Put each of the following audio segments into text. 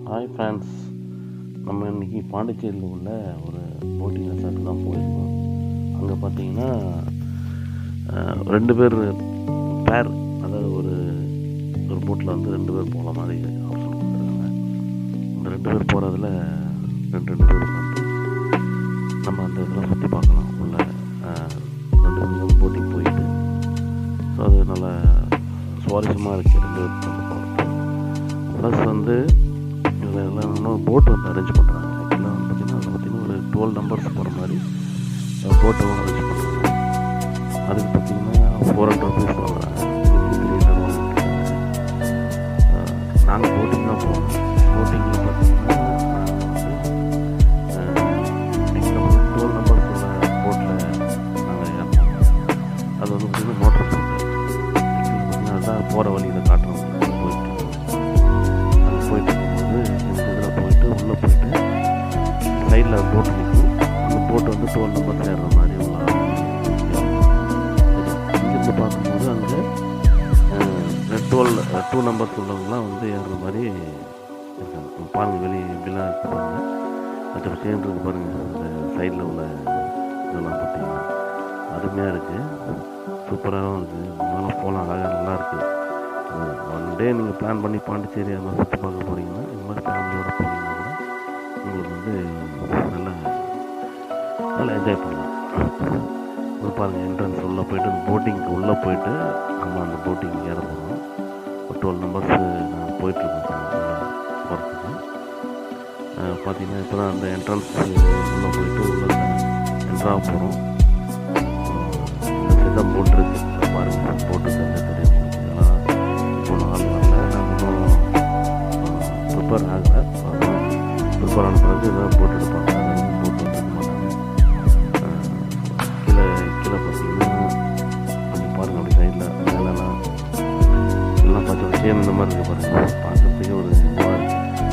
Hi friends, நம்ம இன்றைக்கி பாண்டிச்சேரியில் உள்ள ஒரு போட்டிங் ரெசார்ட்டு தான் போயிருக்கோம். அங்கே பார்த்தீங்கன்னா 2 பேர் பேர், அதாவது ஒரு போட்டில் வந்து 2 பேர் போகிற மாதிரி ஆப்ஷன் கொடுத்துருக்காங்க. அந்த 2 பேர் போகிறதுல 2 பேர் வந்து நம்ம அந்த இதெல்லாம் சுற்றி பார்க்கலாம். உள்ள 2 பேரும் போட்டிங் போயிட்டு, ஸோ அது நல்லா சுவாரஸ்யமாக இருக்குது 2 பேர் வந்து போகிறது. ப்ளஸ் வந்து இதில் எல்லாம் போட் வந்து அரேஞ்ச் பண்ணுறாங்க. ஆக்சுவலாக வந்து பார்த்திங்கன்னா அதில் பார்த்திங்கன்னா ஒரு 12 நம்பர்ஸ் போகிற மாதிரி போட்டை அரேஞ்ச் பண்ணுறாங்க. அதுக்கு பார்த்திங்கன்னா 400 ருபீஸ் வாங்குறாங்க. நாங்கள் போட்டிங் தான் போனோம். போட்டிங்கில் பார்த்திங்கன்னா எங்கள் 12 நம்பர்ஸ் உள்ள போட்டில் நாங்கள் ஏறணும். அது வந்து பார்த்திங்கன்னா மோட்டர் போட்டு பார்த்திங்கன்னா அதுதான் போகிற வழியில் காட்டுறோம். உள்ளே போயிட்டு சைடில் போட்டு நிற்கும். அந்த போட்டு வந்து 12 நம்பர் ஏறுற மாதிரி உள்ள இங்கிருந்து பார்க்கும்போது அங்கே 2 நம்பர்ஸ் உள்ளவங்களாம் வந்து ஏறுற மாதிரி இருக்காங்க. பாருங்கள் வெளியே இப்படிலாம் இருக்கு பாருங்கள். மற்ற சேர்ந்துருக்கு பாருங்கள். அந்த சைடில் உள்ள இதெல்லாம் பார்த்தீங்கன்னா அருமையாக இருக்குது, சூப்பராகவும் இருக்குது. அதனால போகலாம், அழகாக நல்லா இருக்குது. ஒன் டே நீங்கள் பிளான் பண்ணி பாண்டிச்சேரி அது மாதிரி சுற்றி பார்க்க போகிறீங்கன்னா, இந்த மாதிரி ஃபேமிலியோடு போனீங்கன்னா கூட உங்களுக்கு வந்து நல்லா என்ஜாய் பண்ணலாம். ஒரு பாருங்கள், என்ட்ரன்ஸ் உள்ளே போய்ட்டு அந்த போட்டிங்க்கு உள்ளே போயிட்டு நம்ம அந்த போட்டிங் ஏற போகிறோம். ஒரு 12 நம்பர்ஸ் நாங்கள் போயிட்டுருக்கோம் போகிறதுக்கு. பார்த்தீங்கன்னா இப்போ தான் அந்த என்ட்ரன்ஸ் உள்ளே போயிட்டு உள்ளே என்ட்ராக போகிறோம். இந்த தான் போட்டிருக்கு பாருங்கள். போட்டு தெரியும் இதெல்லாம் இப்போ நாள் வரல, நான் இன்னும் ப்ரிப்பேர் ஆகலை. ப்ரிப்பேர் ஆன பிறகு இதெல்லாம் போட்டு எடுப்பாங்க. அதெல்லாம் போட்டு வந்துருக்க மாட்டாங்க. கீழே பார்த்தீங்கன்னா அப்படி பாருங்கள், அப்படி சைடில் மேலெல்லாம் எல்லாம் பார்த்தா சேம் இந்த மாதிரி இருக்குது பாருங்கள். பார்க்குறதுக்கே ஒரு இதுவாக இருக்குது.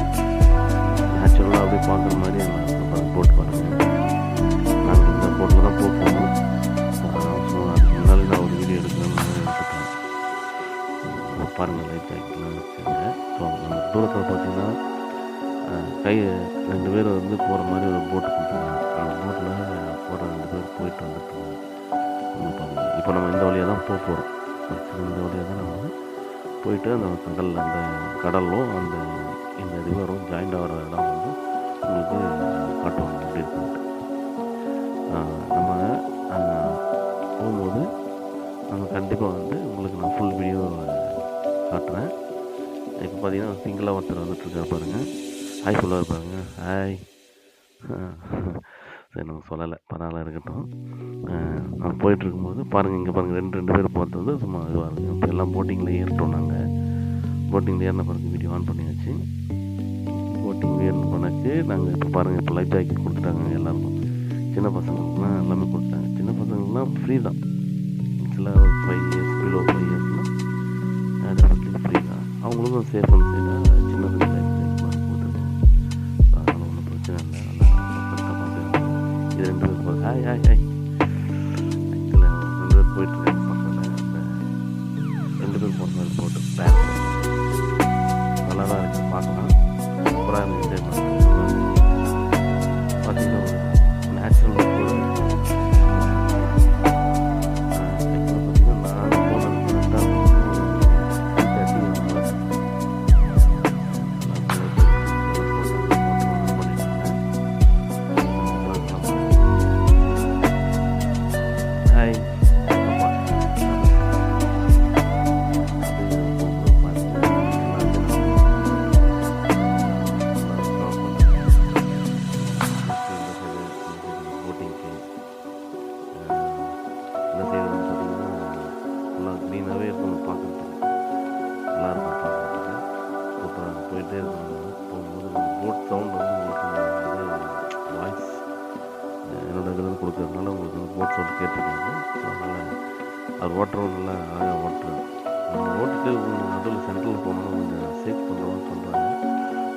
நேச்சுரலாக அப்படியே பார்க்குற மாதிரி எல்லாம் போட்டு பாருங்கள். நாங்கள் இந்த போட்டில் தான் போகணும். அதுக்கு முன்னாடி நான் ஒரு வீடியோ எடுக்கணும்னு எடுத்துட்டேன். பாருங்கள், லைட் ஜாக்கெட்லாம் வச்சுருங்க. ஸோ நம்ம தூரத்தில் பார்த்தீங்கன்னா 2 பேர் வந்து போகிற மாதிரி ஒரு போட்டு கொடுத்துருக்காங்க. அந்த போட்டில் போகிற 2 பேர் போயிட்டு வந்துட்டு பாருங்கள். இப்போ நம்ம இந்த வழியாக தான் போகிறோம். இந்த வழியாக தான் நம்ம போயிட்டு அந்த கடலும் இந்த ரிவரும் ஜாயிண்ட் ஆகிற இடம் வந்து உங்களுக்கு காட்டுவாங்க எப்படி இருக்குன்ட்டு. நம்ம போகும்போது நம்ம கண்டிப்பாக வந்து உங்களுக்கு நான் ஃபுல் வீடியோ காட்டுறேன். இப்போ பார்த்தீங்கன்னா சிங்கிளாக ஒருத்தர் வந்துட்டுருக்கார் பாருங்கள். ஹாய் சொல்லுவார் பாருங்கள். ஹாய். சரி, நம்ம சொல்லலை, பரவாயில்ல இருக்கட்டும். நம்ம போயிட்டுருக்கும்போது பாருங்கள், இங்கே பாருங்கள் 2 பேர் போகிறது வந்து சும்மா இதுவாக இருக்குது. இப்போ எல்லாம் போட்டிங்கில் ஏறிட்டோம். நாங்கள் போட்டிங்கில் ஏறின பிறகு வீடியோ ஆன் பண்ணியாச்சு. போட்டிங் ஏறின பண்ணாச்சு. நாங்கள் இப்போ பாருங்கள், இப்போ லைஃப் ஜாக்கெட் கொடுத்துட்டாங்க எல்லாருக்கும். சின்ன பசங்களுக்குலாம் எல்லாமே கொடுத்தாங்க. சின்ன பசங்களுக்குலாம் ஃப்ரீ தான். ஆக்சுவலாக 5 இயர்ஸ் பிலோ 5 இயர்ஸ்லாம் டெஃபினெட்லி ஃப்ரீ தான். அவங்களுக்கும் சேஃப் அண்ட் சைடாக சின்னது லைஃப் ஜாக்கெட்லாம் கொடுத்துருக்காங்க. ஸோ அதனால் ஒன்றும் பிரச்சனை இல்லை. நல்லா பர்ஃபெக்டாக பார்த்துருக்காங்க. இது 2 பேர் போகிறது. Hi hi hi. ஆக்சுவலாக 2 பேர் போயிட்டுருக்காங்க பக்கத்தில். அந்த 2 பேர் போகிற மாதிரி போட்டு பேர் நல்லா தான் இருக்குது, பார்க்கலாம். சூப்பராக இருக்குது. என்ஜாய் பண்ணுறது பார்த்தீங்கன்னா நேச்சுரல் கூட. க்ளீனாகவே இருக்கணும் பார்க்குறதுக்கு, நல்லாயிருக்கும் பார்க்குறதுக்கு. சூப்பராக போயிட்டே இருக்கணும். போகும்போது போட் சவுண்ட் வந்து உங்களுக்கு வந்து வாய்ஸ் என்னோடய இதில் கொடுக்கறதுனால உங்களுக்கு வந்து போட் சவுண்ட் கேட்டுருக்காங்க. ஸோ அதனால் அவர் ஓட்டுறவங்க நல்லா அழகாக ஓட்டுறாரு. நம்ம ஓட்டுட்டு நடுவில் சென்ட்ரல் போகணும்னு கொஞ்சம் சேஃப் பண்ணுறோம்னு சொல்கிறாங்க.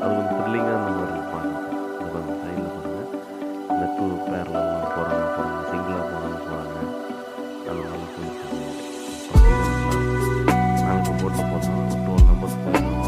அது கொஞ்சம் த்ரில்லிங்காக அந்த மாதிரி இருப்பாங்க. இது பாருங்கள், சைடில் பாருங்கள், இந்த 2 பேர்லாம் போகிறாங்க, சிங்கிளாக போகிறாங்க. அது நல்லா போயிட்டு நாங்கள் இப்போ போட்டில் போகிறோம். 12 நம்பர்ஸ் போயிருக்கோம்.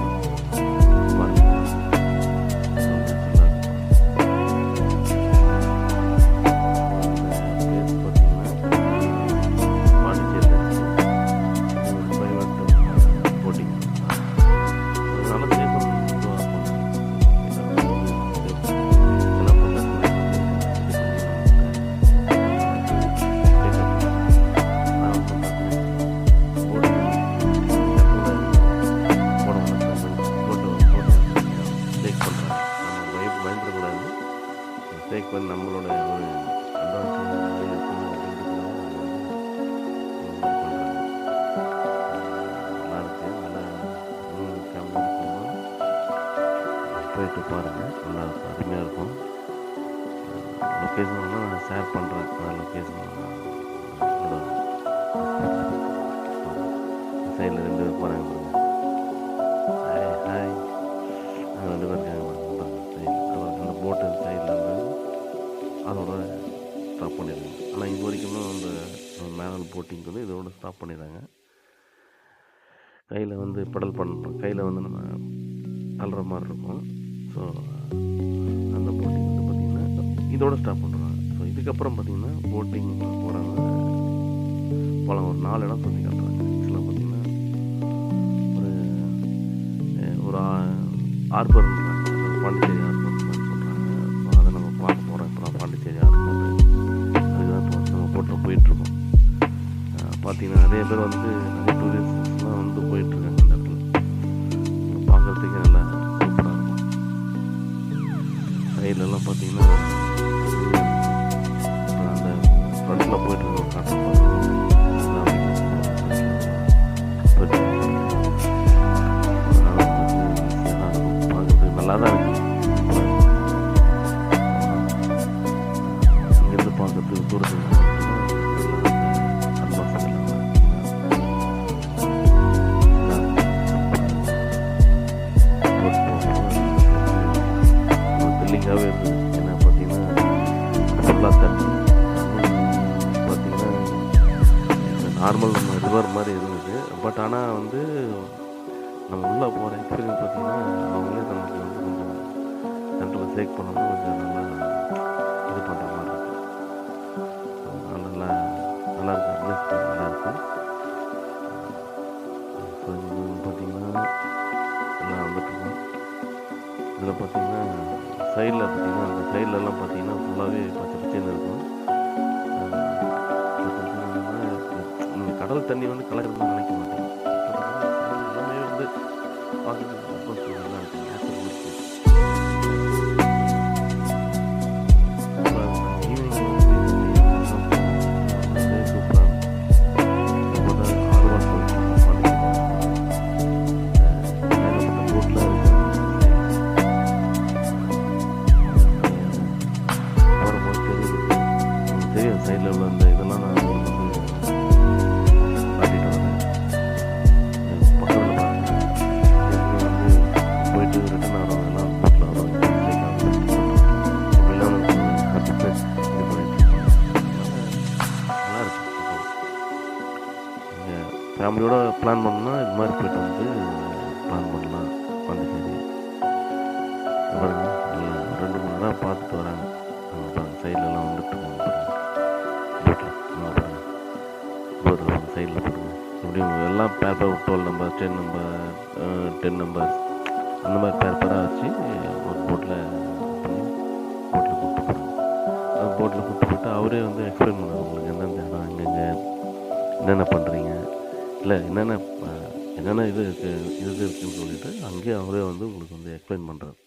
மேக் பண்ணி நம்மளோட ஒரு அட்வான்ஸ் இருக்கணும் அப்படின்றதுக்காக அவங்க வந்து நல்லா இருக்கு. நல்லா ஃபேமிலியோட போகணும். போயிட்டு பாருங்கள், நல்லா இருக்கும், அருமையாக இருக்கும். லொக்கேஷன்லாம் நான் ஷேர் பண்ணுறேன். லொக்கேஷன் சைடில் 2 பேர் போகிறாங்க பாருங்க. ஹாய் ஹாய் 2 பேர் இருக்காங்க பாருங்க சைடில். அந்த போட்டு சைடில் வந்து அதோட ஸ்டாப் பண்ணிடுறாங்க. ஆனால் இது வரைக்கும் அந்த மேனல் போட்டிங் வந்து இதோட ஸ்டாப் பண்ணிடுறாங்க. கையில் வந்து பெடல் பண்ணுறோம், கையில் வந்து நம்ம தள்ளுற மாதிரி இருக்கும். ஸோ அந்த போட்டிங் வந்து பார்த்திங்கன்னா இதோட ஸ்டாப் பண்ணுறாங்க. ஸோ இதுக்கப்புறம் பார்த்திங்கன்னா போட்டிங் போகிறாங்க. போகலாம், ஒரு 4 இடம் சுற்றி காட்டுறாங்க. ஆக்சுவலாக பார்த்திங்கன்னா ஒரு ஆர்பர்ன்றாங்க, பாண்டிச்சேரி ஆர்பர் மாதிரி சொல்கிறாங்க. ஸோ அதை நம்ம பார்க்க போகிறோம். இப்போ நான் பாண்டிச்சேரி ஆர்பர் அதுதான் இப்போ நம்ம போட்டில் போயிட்டுருக்கோம். பார்த்திங்கன்னா நிறைய பேர் வந்து நிறைய டூரிஸ்ட்லாம் வந்து போயிட்டுருக்காங்க அந்த இடத்துல. பார்க்குறதுக்கே நல்லா சூப்பராக இருக்கும். சைட்லலாம் பார்த்திங்கன்னா அந்த ஃப்ரண்ட்டில் போயிட்டுருக்கோம் காட்டுற நல்லா தான் இருக்குது. இங்கேருந்து பார்க்கறதுக்கு தூரத்துக்கு த்ரில்லிங்காகவே இருக்குது. என்ன பார்த்தீங்கன்னா ஃபுல்லாக தண்ணி பார்த்தீங்கன்னா நார்மல் நம்ம ரிவர் மாதிரி இருந்துச்சு. பட் ஆனால் வந்து நம்ம உள்ளே போகிற எக்ஸ்பீரியன்ஸ் பார்த்திங்கன்னா அவங்களே நமக்கு வந்து கொஞ்சம் சென்டரில் ஷேக் பண்ணாமல் கொஞ்சம் நல்லா இது பண்ணுற மாதிரி இருக்கும். நல்லா நல்லாயிருக்கும், அட்ஜஸ்ட் நல்லாயிருக்கும். ஸோ இது பார்த்திங்கன்னா எல்லாம் வந்துட்டுருக்கோம். இதில் பார்த்திங்கன்னா சைடில் பார்த்திங்கன்னா அந்த சைட்லலாம் பார்த்திங்கன்னா ஃபுல்லாகவே பச்சை பச்சைன்னு இருக்கும். நீங்கள் கடல் தண்ணி வந்து கலக்கிறதுன்னு நினைக்க மாட்டேங்க. எல்லாமே வந்து பார்க்குறதுக்கு ரொம்ப நல்லா இருக்குது. நேச்சுரல் இருக்கு. ஈவினிங் வந்து சூப்பராக ஆர்வம் போட்டில் வரும்போது தெரியும் சைடில் உள்ள அந்த இதெல்லாம் நான் வந்து காட்டிட்டு வரேன். பக்கத்தில் வந்து போயிட்டு ரிட்டன் ஆகிறவங்கலாம் போட்டில் வருவாங்க. இப்படிலாம் கற்றுட்டு இது பண்ணிட்டு நல்லா இருக்கு. நீங்கள் ஃபேமிலியோட பிளான் பண்ணணும்னா இது மாதிரி போய்ட்டு வந்து பிளான் பண்ணலாம். பாண்டிச்சேரி பாருங்க, நல்லா 2-3 நேரம் பார்த்துட்டு வராங்க. அவங்க பாருங்க சைட்லலாம் வந்துட்டு இருக்காங்க பாருங்க. போட்டில் பாருங்க சைடில் பாருங்க. எப்படியும் எல்லாம் பேர் 12 நம்பர் 10 நம்பர் 10 நம்பர்ஸ் அந்த மாதிரி பேராக வச்சு ஒரு போட்டில் கூப்பிட்டு போகிறாங்க. போட்டில் கூப்பிட்டு போயிட்டு அவரே வந்து எக்ஸ்பிளைன் பண்ணுவார் உங்களுக்கு எந்தெந்த இடம் எங்கெங்கே என்னென்ன பண்ணுறீங்க, இல்லை என்னென்ன இது இருக்குதுன்னு சொல்லிவிட்டு அங்கேயே அவரே வந்து உங்களுக்கு வந்து எக்ஸ்பிளைன் பண்ணுறாரு.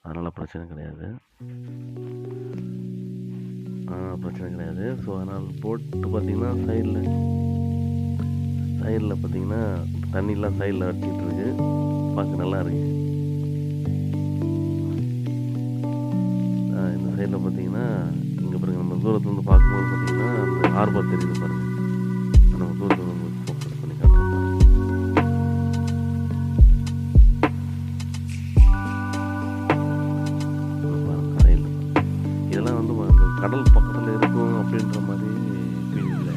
அதனால் பிரச்சனை கிடையாது. ஸோ அதனால் போட்டு பார்த்திங்கன்னா சைடில் பார்த்திங்கன்னா தண்ணிலாம் சைடில் அடிச்சிட்டு இருக்கு. பார்க்க நல்லா இருக்கு. இந்த சைடில் பார்த்திங்கன்னா இங்கே பாருங்கள், நம்ம தூரத்துலேருந்து பார்க்கும்போது பார்த்திங்கன்னா அந்த ஹார்பர் தெரியுது பாருங்கள். நம்ம தூரத்துலேருந்து ஃபோக்கஸ் பண்ணி காட்டுறோம் பாருங்கள். சைடில் இதெல்லாம் வந்து கடல் பக்கத்தில் இருக்கும் அப்படின்ற மாதிரி ஃபீல் இல்லை.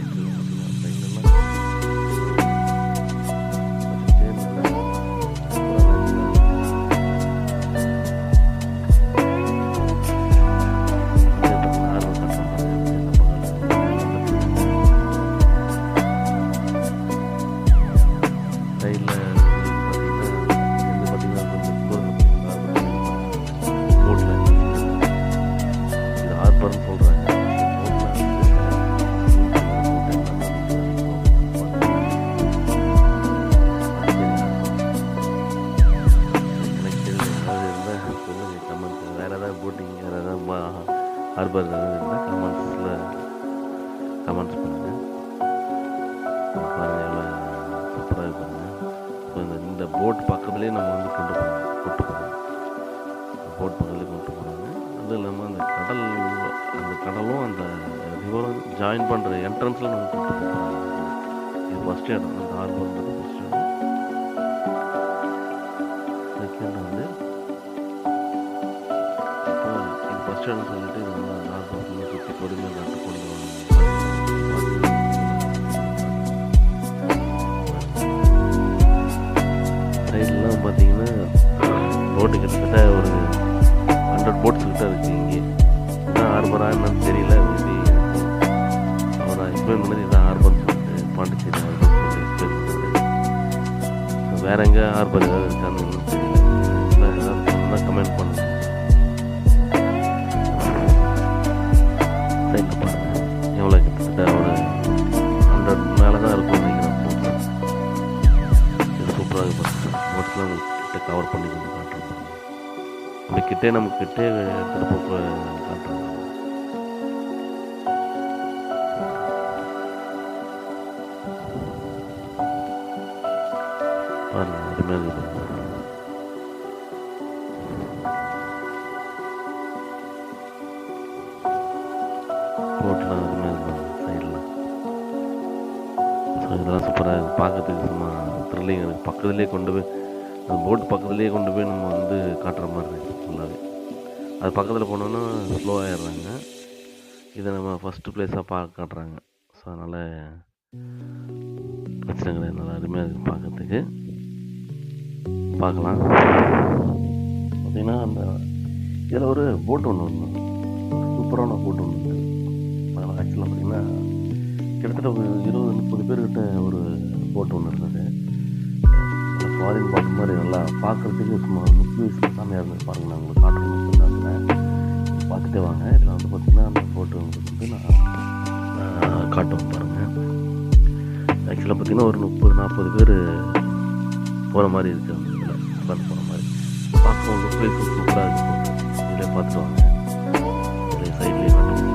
சைட்லலாம் போட்டிங் வேறு ஏதாவது ஹார்பர் இருந்தால் கமெண்ட்ஸ் பண்ணுங்கள். பாருங்கள் எவ்வளோ சூப்பராக பாருங்கள். ஸோ இந்த போட் பக்கத்துலேயே நம்ம வந்து கூட்டு போகிறாங்க. போட் பக்கத்துலேயே கூட்டு போகிறாங்க. அதுவும் இல்லாமல் அந்த கடலும் அந்த ரிவரும் ஜாயின் பண்ணுற என்ட்ரன்ஸில் நம்ம கூட்டு போகிறாங்க. இது ஃபஸ்ட் இடம், அந்த ஹார்பர்ன்றது ஃபஸ்ட் இடம். செகண்ட் வந்து இது ஃபஸ்ட் இடம் சொல்லிட்டு இது வந்து ஹார்பர் சுற்றி பொறுமையாக நட்டு கொண்டு வராங்க. சைட்லாம் பார்த்தீங்கன்னா போட்டு கிட்டத்தட்ட ஒரு 100 போட்ஸ் கிட்ட இருக்குது. இங்கே இதான் ஹார்பரா என்னன்னு தெரியல. அவரை எக்ஸ்பிளைன் பண்ணது இதான் ஹார்பர்னு சொல்லிட்டு, பாண்டிச்சேரி ஹார்பர் சொல்லி எக்ஸ்பிளைன் பண்ணது. வேறு எங்கே ஹார்பர் ஏதாவது இருக்கான்னு இன்னும் தெரியல. ஏதாவது சொன்னால் கமெண்ட் பண்ணுங்க. சைடில் பாருங்கள் எவ்வளோ கிட்டத்தட்ட ஒரு 100 மேலே தான் இருக்கும் நினைக்கிறேன் போட்டில். இது சூப்பராக பாருங்கள். போட்ஸ்லாம் கிட்ட கவர் பண்ணி கொண்டு காட்டுறோம். அப்படி கிட்டே நம்ம கிட்டே எடுத்துகிட்டு போக காட்டுறோம். பாருங்க அருமையாக இருக்குது. போட்லாம் அருமையாக இருக்கும் சைடில். ஸோ இதெல்லாம் சூப்பராக இருக்குது பார்க்கறதுக்கு. சும்மா த்ரில்லிங் இருக்குது. பக்கத்துலேயே கொண்டு போய் அந்த போட் பக்கத்துலேயே கொண்டு போய் நம்ம வந்து காட்டுற மாதிரி இருக்குது ஃபுல்லாகவே. அது பக்கத்தில் போனோன்னா ஸ்லோ ஆகிடுறாங்க. இதை நம்ம ஃபஸ்ட்டு ப்ளேஸாக காட்டுறாங்க. ஸோ அதனால் பிரச்சனை கிடையாது. நல்லா அருமையாக இருக்குது பார்க்கறதுக்கு. பார்க்கலாம். பார்த்திங்கன்னா அந்த இதில் ஒரு போட் ஒன்று சூப்பரான போட் ஒன்று இருக்குது. அதனால் ஆக்சுவலாக பார்த்திங்கன்னா கிட்டத்தட்ட ஒரு 20-30 பேர்கிட்ட ஒரு போட் ஒன்று இருந்தது. ஃபாரின் பாட்டு மாதிரி நல்லா பார்க்குறதுக்கு சும்மா லுக் வைஸில் செம்மையாக இருந்தது. பாருங்கள் நான் உங்களுக்கு காட்டுறேன்னு சொன்னாங்க, பார்த்துட்டே வாங்க. இதில் வந்து பார்த்திங்கன்னா அந்த ஃபோட்டோ உங்களுக்கு வந்து நான் காட்டுவேன் பாருங்கள். ஆக்சுவலாக பார்த்திங்கன்னா ஒரு 30-40 பேர் போகிற மாதிரி இருக்குது. அந்த இதில் உட்காந்து போகிற மாதிரி பார்க்கவும் லுக் வைஸ் சூப்பராக இருக்குது. இதிலே பார்த்துட்டு வாங்க. இதில் சைட்லேயே காட்டுவோம்.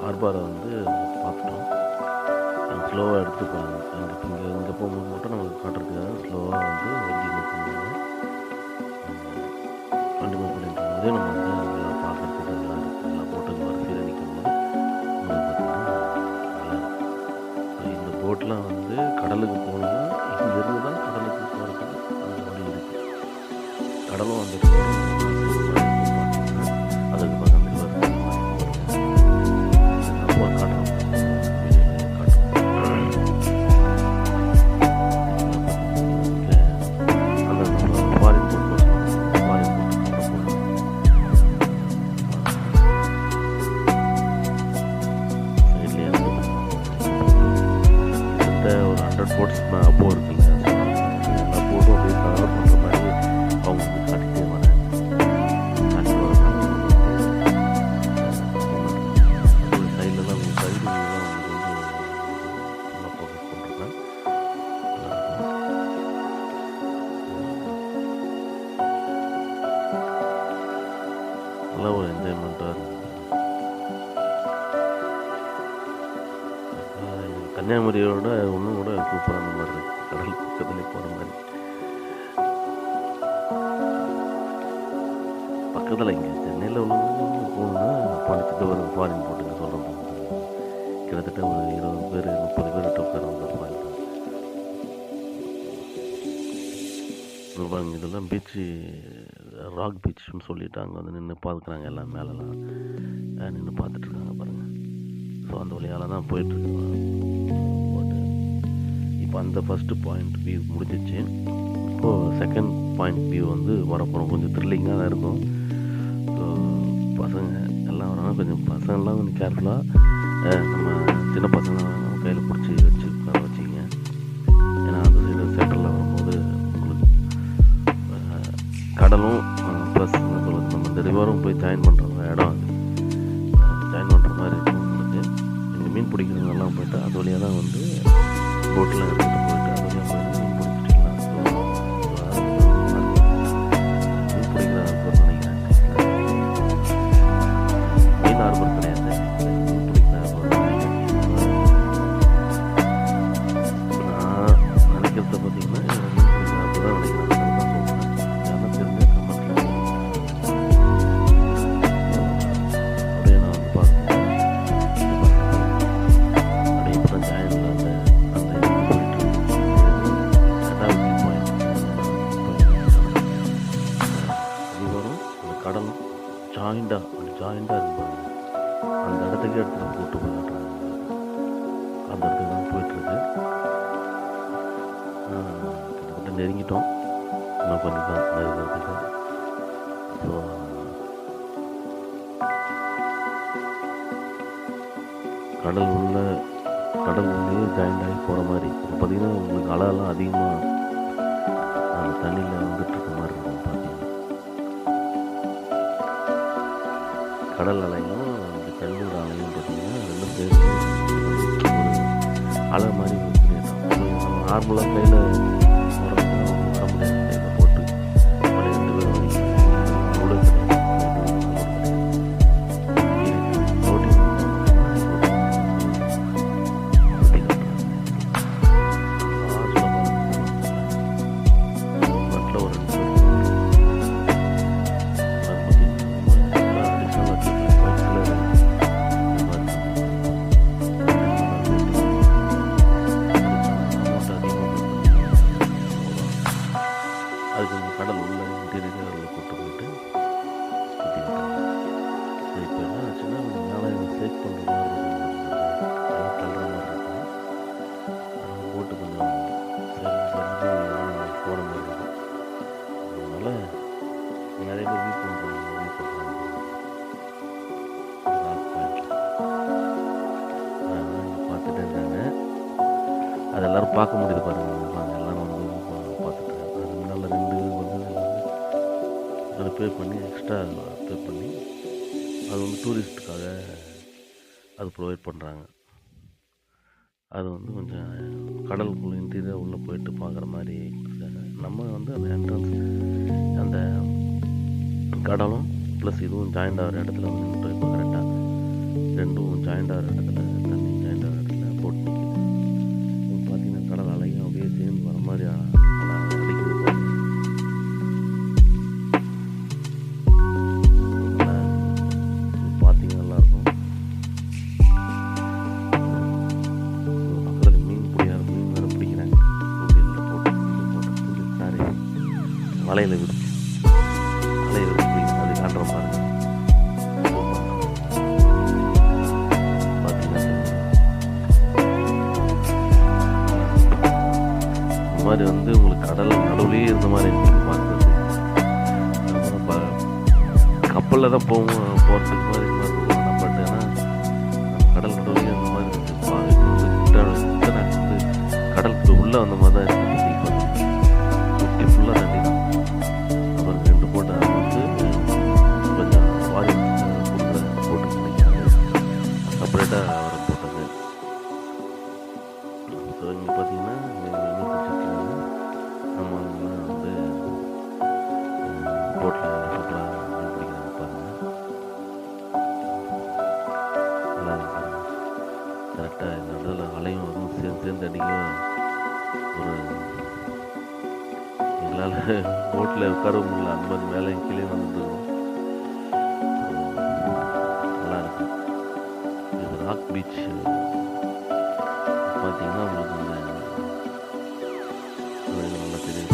ஹார்பரை வந்து பார்த்துட்டோம். ஸ்லோவாக எடுத்து போகிறாங்க. இங்கே போகும்போது மட்டும் நமக்கு காட்டுறதுக்காக ஸ்லோவாக வந்து வண்டி மூவ் பண்ணுவாங்க. வண்டி மூவ் பண்ணிட்டு இருக்கும்போதே நம்ம வந்து நல்லா பார்க்குறதுக்கு நல்லா இருக்குது. நல்லா போட்டுக்கு வரிசையில் நிற்கும் போது பார்த்திங்கன்னா நல்லா இருக்குது. இந்த போட்லாம் வந்து கடலுக்கு போகணுன்னா இங்கேருந்து தான் கடலுக்கு போகிறதுக்கு அந்த வழி இருக்குது. கடலும் வந்துட்டு அதுக்கு பக்கம் ஒரு 100 போட்ஸ் அப்போ இருக்குல்ல, எல்லா போட்டும் அப்படியே கவர் பண்ணுற மாதிரி அவங்க வந்து காட்டிகிட்டே வரேன். காட்டிட்டு வரதுனால சைட்லலாம் அவங்க சைடுலாம் அவங்களுக்கு வந்து நல்லா ஃபோக்கஸ் பண்ணுறாங்க. நல்லா ஒரு என்ஜாய்மெண்ட்டாக இருக்குது. கன்னியாகுமரியோட ஒன்றும் கூட சூப்பரான மாதிரி இருக்குது. கடல் பக்கத்துலேயே போகிற மாதிரி. பக்கத்தில் இங்கே சென்னையில் உள்ளவங்க போகணுன்னா பாண்டிச்சேரி ஒரு ஃபாரின் போட்டுங்க சொல்கிறோம். கிட்டத்தட்ட ஒரு 20 பேர் 30 பேர்கிட்ட உட்கார ஃபாரின். பாருங்க இதெல்லாம் பீச்சு, ராக் பீச்சுன்னு சொல்லிட்டு அங்கே வந்து நின்று பார்க்குறாங்க. எல்லாம் மேலெலாம் நின்று பார்த்துட்ருக்காங்க பாருங்கள். ஸோ அந்த வழியால் தான் போயிட்டுருக்கு போட்டு. இப்போ அந்த ஃபஸ்ட்டு பாயிண்ட் வியூ முடிஞ்சிச்சு. இப்போது செகண்ட் பாயிண்ட் வியூ வந்து வரப்போகிறோம். கொஞ்சம் த்ரில்லிங்காக தான் இருக்கும். ஸோ பசங்க எல்லாம் வராங்க. கொஞ்சம் பசங்கள்லாம் கொஞ்சம் கேர்ஃபுல்லாக நம்ம சின்ன பசங்க கையில் பிடிச்சி வச்சு உட்கார வச்சிங்க. ஏன்னா அந்த சைடு சென்டரில் வரும்போது உங்களுக்கு கடலும் ப்ளஸ் சொல்லுவது நம்ம இந்த ரிவரும் போய் ஜாயின் பண்ணுற இடம் அது ஜாயின் பண்ணுற மாதிரி இருக்கும். உங்களுக்கு நீங்கள் மீன் பிடிக்கிறவங்கெல்லாம் போய்ட்டு அது வழியாக தான் வந்து போட்டில் எடுத்துகிட்டு போயிட்டு அது வழியாக போய் மீன் பிடிச்சிட்டிங்களா. மீன் பிடிக்கிற ஆர்பர் நினைக்கிறேன். மீன் ஆர்பர் கிடையாது, மீன் பிடிக்கிற ஆர்பர் நினைக்கிறேன். நான் நினைக்கிறத பார்த்தீங்கன்னா மீன் பிடிக்கிற ஆர்பர் தான் நினைக்கிறேன். ஜாயிண்டாக இருக்கும். அந்த இடத்துக்கு எடுத்து கூட்டு போய் காட்டுறாங்க. அந்த இடத்துக்கு தான் போயிட்டுருக்கு. கிட்டத்தட்ட நெருங்கிட்டோம். இன்னும் கொஞ்சம் தான் நெருங்கிறதுக்கு. ஸோ கடல் உள்ளே ஜாயிண்ட் ஆகி போகிற மாதிரி இப்போ பார்த்திங்கன்னா உங்களுக்கு அலையெல்லாம் அதிகமாக அந்த தண்ணியில் வந்துட்டு இருக்க மாதிரி இருக்கும். பார்த்தீங்கன்னா கடல் அலையும் அந்த கல்லூர் அலையும் பார்த்திங்கன்னா ரெண்டும் சேர்ந்து ஒரு அலை மாதிரி கிரியேட் ஆகும். நம்ம நார்மலாக கையில் கையில் போட்டு மணி 2 பேர் கடல் உள்ள இன்டீரியரில் கூட்டு போயிட்டு சுற்றி விட்டாங்க. ஸோ இப்போ என்ன ஆச்சுன்னா மேலே சேக் பண்ணுற மாதிரி எல்லாம் தள்ளுற மாதிரி இருக்கும். அதனால் போட்டு கொஞ்சம் சரிஞ்சு போகிற மாதிரி இருக்கும். அதனால் நிறைய பேர் வியூ பண்ணுறாங்க. பார்த்துட்டே இருக்காங்க. அது எல்லோரும் பார்க்க முடியுது பாருங்கள். எல்லோரும் வந்து பார்த்துட்டு அது முன்னால் 2 அதை பே பண்ணி எக்ஸ்ட்ரா பே பண்ணி அது வந்து டூரிஸ்ட்டுக்காக அது ப்ரொவைட் பண்ணுறாங்க. அது வந்து கொஞ்சம் கடலுக்குள்ளே இன்டீரியர் உள்ளே போயிட்டு பார்க்குற மாதிரி இருக்காங்க. நம்ம வந்து அந்த என்ட்ரன்ஸ் அந்த கடலும் ப்ளஸ் இதுவும் ஜாயிண்ட் ஆகிற இடத்துல வந்து நின்று இப்போ கரெக்டாக ரெண்டும் ஜாயிண்ட் ஆகிற இடத்துல தண்ணி ஜாயிண்ட் ஆகிற இடத்துல போட்டு நிற்கிது. இப்போ பார்த்தீங்கன்னா கடல் அலையும் அப்படியே சேர்ந்து வர மாதிரி அடிக்குது. மலையில் விடுச்சு அது காட்டுற பாருங்க. பார்த்தீங்கன்னா இந்த மாதிரி வந்து உங்களுக்கு கடல் நடுவுலேயே இருந்த மாதிரி பார்க்குறது. அப்புறம் கப்பலில் தான் போகிறதுக்கு மாதிரி இருக்கும். பட் ஆனால் நம்ம கடல் நடுவுலேயே இருந்த மாதிரி இருக்குது. வந்து கடலுக்கு உள்ளே வந்த மாதிரி தான் இருக்குது. சுற்றி ஃபுல்லாக தண்ணி தான். அப்புறம் 2 போட்டு அதை வந்து கொஞ்சம் வாரி போட்டு பண்ணிக்காங்க. செப்பரேட்டாக அவரை போட்டது. ஸோ இங்கே பார்த்தீங்கன்னா நம்ம வந்து போட்டில் சூப்பராக மீன் பிடிக்கிறாங்க பாருங்கள். நல்லா பாருங்கள். கரெக்டாக இந்த இடத்துல அலையும் வந்து சேர்ந்து அடிக்க ஒரு எங்களால் போட்டில் உட்கார முடியல. அந்த மாதிரி மேலே கீழே வந்துருக்கோம். நல்லா இருக்கும். இது ராக் பீச் பார்த்தீங்கன்னா உங்களுக்கு அந்த நல்லா தெரியும்.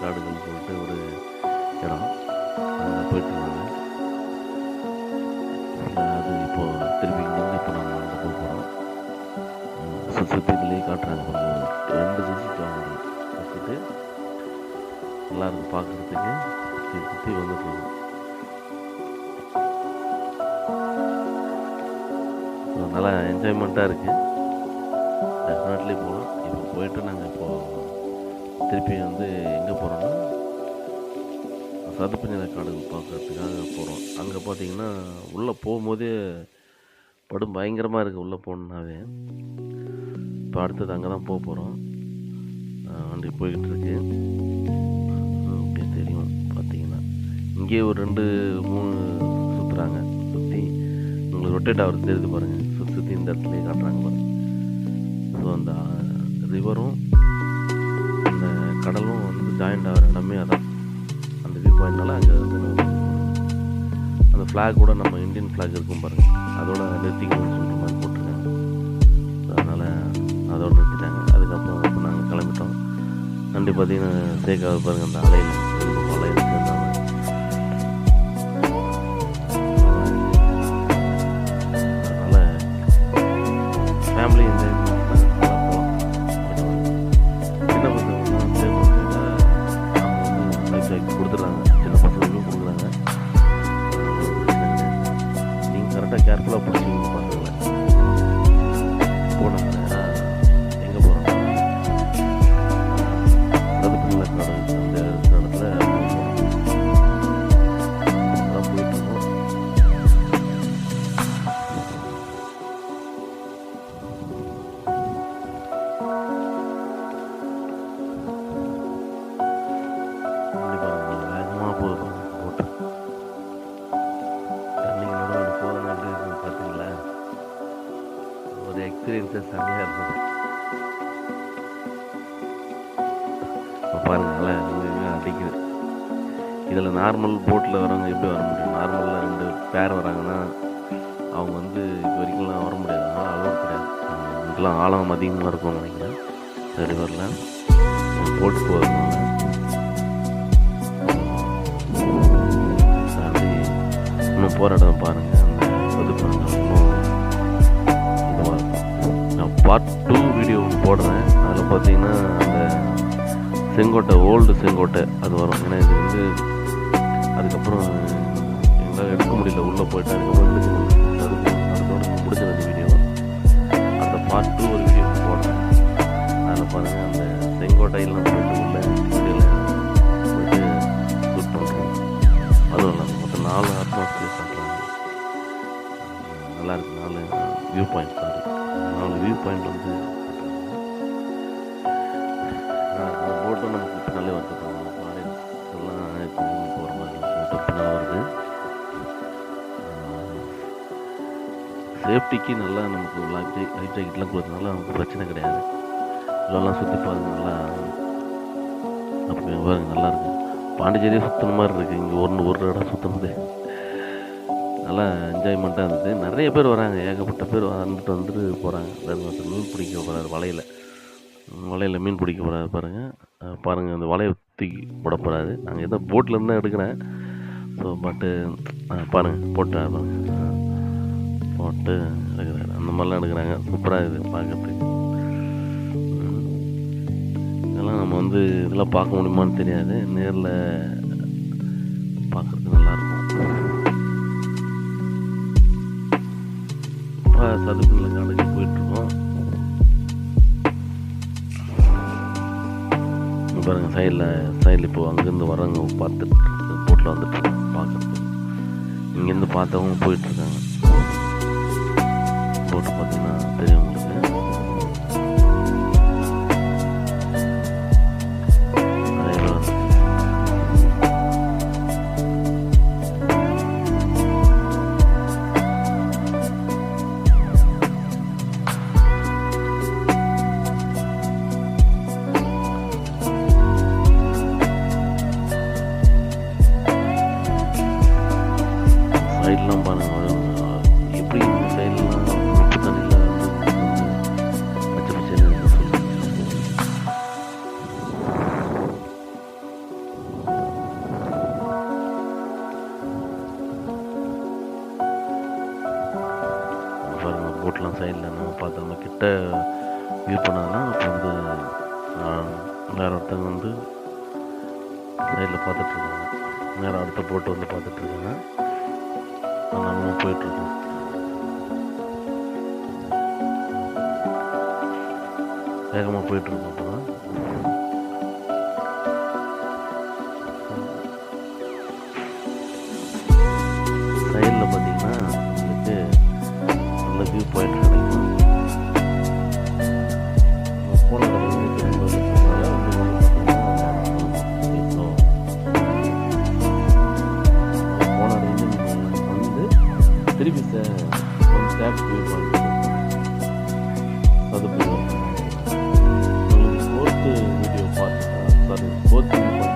காடுகள்னு சொல்லிட்டு ஒரு இடம், அங்கே போயிட்டுருந்தாங்க. அது இப்போது திருப்பி இங்கேருந்து இப்போ நம்ம அங்கே போக போகிறோம். சுற்றி இதுலேயே காட்டுறாங்க, ஒரு 2 சுற்றி வாங்குறோம். சுற்றிட்டு நல்லாயிருக்கு பார்க்குறதுக்கு, சுற்றி வந்துட்டுருக்கோம். நல்லா என்ஜாய்மெண்ட்டாக இருக்குது. டெஃபினெட்லி போகலாம். இப்போ போயிட்டு நாங்கள் இப்போது திருப்பி வந்து எங்கே போகிறோன்னா சதுப்பு நில காடுகள் பார்க்குறதுக்காக போகிறோம். அங்கே பார்த்தீங்கன்னா உள்ளே போகும்போதே படும் பயங்கரமாக இருக்குது உள்ளே போகணுன்னாவே. இப்போ அடுத்தது அங்கே தான் போக போகிறோம். வண்டி போய்கிட்டு இருக்கு. அப்படியே தெரியும் பார்த்தீங்கன்னா இங்கேயே ஒரு 2-3 சுற்றுறாங்க. சுற்றி உங்களுக்கு ரொட்டேட் ஆகிறது தெரியுது பாருங்கள். சுற்றி இந்த இடத்துலையே காட்டுறாங்க பாருங்கள். ஸோ அந்த ரிவரும் அந்த கடலும் வந்து ஜாயிண்ட் ஆகிற இடமே அதான். அந்த வியூ பாயிண்ட்னால அங்கே வந்து அந்த ஃப்ளாக் கூட நம்ம இந்தியன் ஃப்ளாக் இருக்கும் பாருங்கள், அதோட நிறுத்திக்கணும்னு சொல்கிற மாதிரி போட்டிருக்காங்க. அதனால் அதோட நிறுத்திட்டாங்க. அதுக்கப்புறம் இப்போ நாங்கள் கிளம்பிட்டோம். வண்டி பார்த்தீங்கன்னா சேக்காக பாருங்கள், அந்த அலையில் அலை இருக்கிறதுனால ஃபேமிலி என்ஜாய் கொடுத்துட்றாங்க. சின்ன பசங்களுக்கும் கொடுக்குறாங்க. நீங்கள் கரெக்டாக கேர்ஃபுல்லாக பிடிச்சிங்க பசங்களை. இப்போ நம்ம நேராக எங்கே போகிறோம்னா சதுப்பு நில காடு அந்த இடத்துல அதான் போயிட்டுருக்கோம். எக்ஸ்பீரியன்ஸஸ் செம்மையாக இருந்தது. பாருங்கள்ல இங்கே அடிக்குது. இதில் நார்மல் போட்டில் வரவங்க எப்படி வர முடியும்? நார்மலில் 2 பேர் வராங்கன்னா அவங்க வந்து இது வரைக்கும்லாம் வர முடியாது. அதனால் அலோட் கிடையாது. இதுக்கெலாம் ஆழம் அதிகமாக இருக்கும்னு நினைக்கிறேன். ரிவரில் போட்டு போகிறதுனால அப்படி இன்னும் போகிற இடம் பாருங்கள். அந்த சதுப்பு இன்னும் இதுவாக இருக்கும். நான் பார்ட் 2 வீடியோ ஒன்று போடுறேன். அதில் பார்த்தீங்கன்னா அந்த செங்கோட்டை, ஓல்டு செங்கோட்டை அது வரும். ஏன்னா இது வந்து அதுக்கப்புறம் எங்களால் எடுக்க முடியல, உள்ளே போயிட்டு அதுக்கப்புறம் எடுக்க முடியல. அதோட முடிஞ்சது அந்த வீடியோ. அந்த பார்ட் 2 ஒரு வீடியோ போடுறேன். அதில் பாருங்கள் அந்த செங்கோட்டையெல்லாம் போயிட்டு உள்ள வீடியோவில் போயிட்டு ஷூட் பண்ணுறோம். அதுவும் நல்லா மொத்தம் 4 அட்மாஸ்பியர் பண்ணுறாங்க. நல்லாயிருக்கு. 4 view point sorry 4 view point வந்து போட்டும் நமக்கு பின்னாலே வருது. ஃபாரின்ஸ் எல்லாம் போகிற மாதிரி போட்டு பின்னால் வருது. சேஃப்டிக்கு நல்லா நமக்கு லைஃப் ஜாக்கெட்லாம் கொடுத்ததுனால நமக்கு பிரச்சனை கிடையாது. இதெல்லாம் சுற்றி பாருங்க, நல்லா அப்படி பாருங்க, நல்லாயிருக்கு. பாண்டிச்சேரியே சுற்றின மாதிரி இருக்குது. இங்கே ஒரு இடம் சுற்றுனது நல்லா என்ஜாய்மெண்ட்டாக இருந்தது. நிறைய பேர் வராங்க, ஏகப்பட்ட பேர் வந்துட்டு போகிறாங்க. ஒருத்தர் மீன் பிடிக்க போகிறாரு, வலையில் மீன் பிடிக்க போகிறாரு பாருங்கள். அந்த வலையை தூக்கி போட போகிறாரு. நாங்கள் ஏதோ போட்லேருந்து தான் எடுக்கிறேன். ஸோ பட்டு பாருங்கள் போட்டு எடுக்கிறாரு. அந்த மாதிரிலாம் எடுக்கிறாங்க. சூப்பராக இருக்குது பார்க்குறதுக்கு. இதெல்லாம் நம்ம வந்து இதெல்லாம் பார்க்க முடியுமான்னு தெரியாது. நேரில் பார்க்குறதுக்கு நல்லாயிருக்கும். சதுப்பு நில காடுக்கு போயிட்டுருக்கோம். பாருங்கள் சைடில் இப்போது அங்கேருந்து வரவங்க பார்த்துட்டு போட்டில் வந்துட்டு பார்க்குறதுக்கு. இங்கேருந்து பார்த்தவங்க போயிட்டுருக்காங்க. போட்டு பார்த்தீங்கன்னா தெரியும் உங்களுக்கு. சைட்லாம் பாருங்கள் எப்படி இந்த சைட்லாம் உப்பு தண்ணியில் வந்து சைடில் நம்ம பார்த்து நம்ம கிட்ட வியூ பண்ணோம்னா இப்போ வந்து வேறு ஒருத்தவங்க வந்து சைடில் பார்த்துட்ருக்காங்க, நேரம் அடுத்த போட்டு வந்து பார்த்துட்ருக்காங்க. நம்ம போயிட்டுருக்கோம். வேகமாக போயிட்டுருக்கோம். அப்போ தான் சைடில் பார்த்தீங்கன்னா உங்களுக்கு நல்ல வியூ பாயிண்ட் கிடைக்கும். போன வந்து திருப்பி ஒன் ஸ்டாப் வியூ பாயிண்ட் அது ஃபோர்த்து வீடியோ பார்த்தா சாரி ஃபோர்த்து வியூ பாயிண்ட்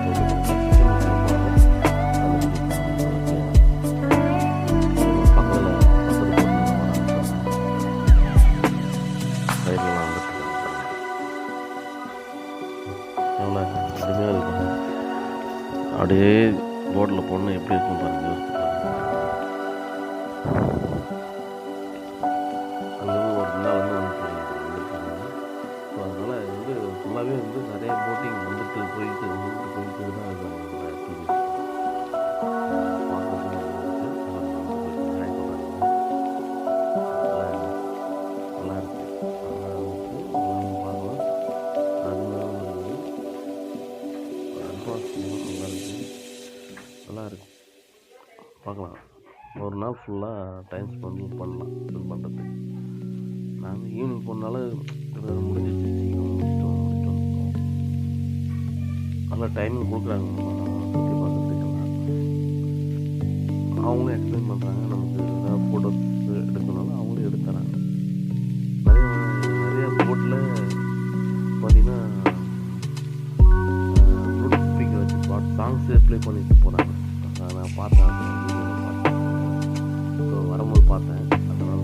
அப்படியே போர்டில் போடணும் எப்படி இருக்கும் பாருங்க. அங்கே ஒரு நாள் வந்து வந்துருக்காங்க. ஸோ அதனால் வந்து ஃபுல்லாகவே வந்து நிறைய போட்டிங் வந்துட்டு போயிட்டு தான் இருக்காங்க. நல்லா இருக்கு, பார்க்கலாம். ஒரு நாள் ஃபுல்லாக டைம் ஸ்பெண்ட் பண்ணலாம். ஸ்பெண்ட் பண்ணுறதுக்கு நாங்கள் ஈவினிங் போனால முடிஞ்சிச்சு, சீக்கிரம் முடிச்சிட்டோம். நல்லா டைமிங் கொடுக்குறாங்க சுற்றி பார்க்குறதுக்கெல்லாம். அவங்களும் எக்ஸ்பிளைன் பண்ணுறாங்க. நமக்கு ஏதாவது ஃபோட்டோஸ் எடுக்கணும்னாலும் அவங்களும் எடுத்துறாங்க. நிறைய போட்டில் பார்த்தீங்கன்னா ப்ளூடூத் ஸ்பீக்கர் வச்சு சாங்ஸு ப்ளே பண்ணிட்டு போகிறாங்க. நான் பார்த்தேன், ஸோ வரும்போது பார்த்தேன். அதனால்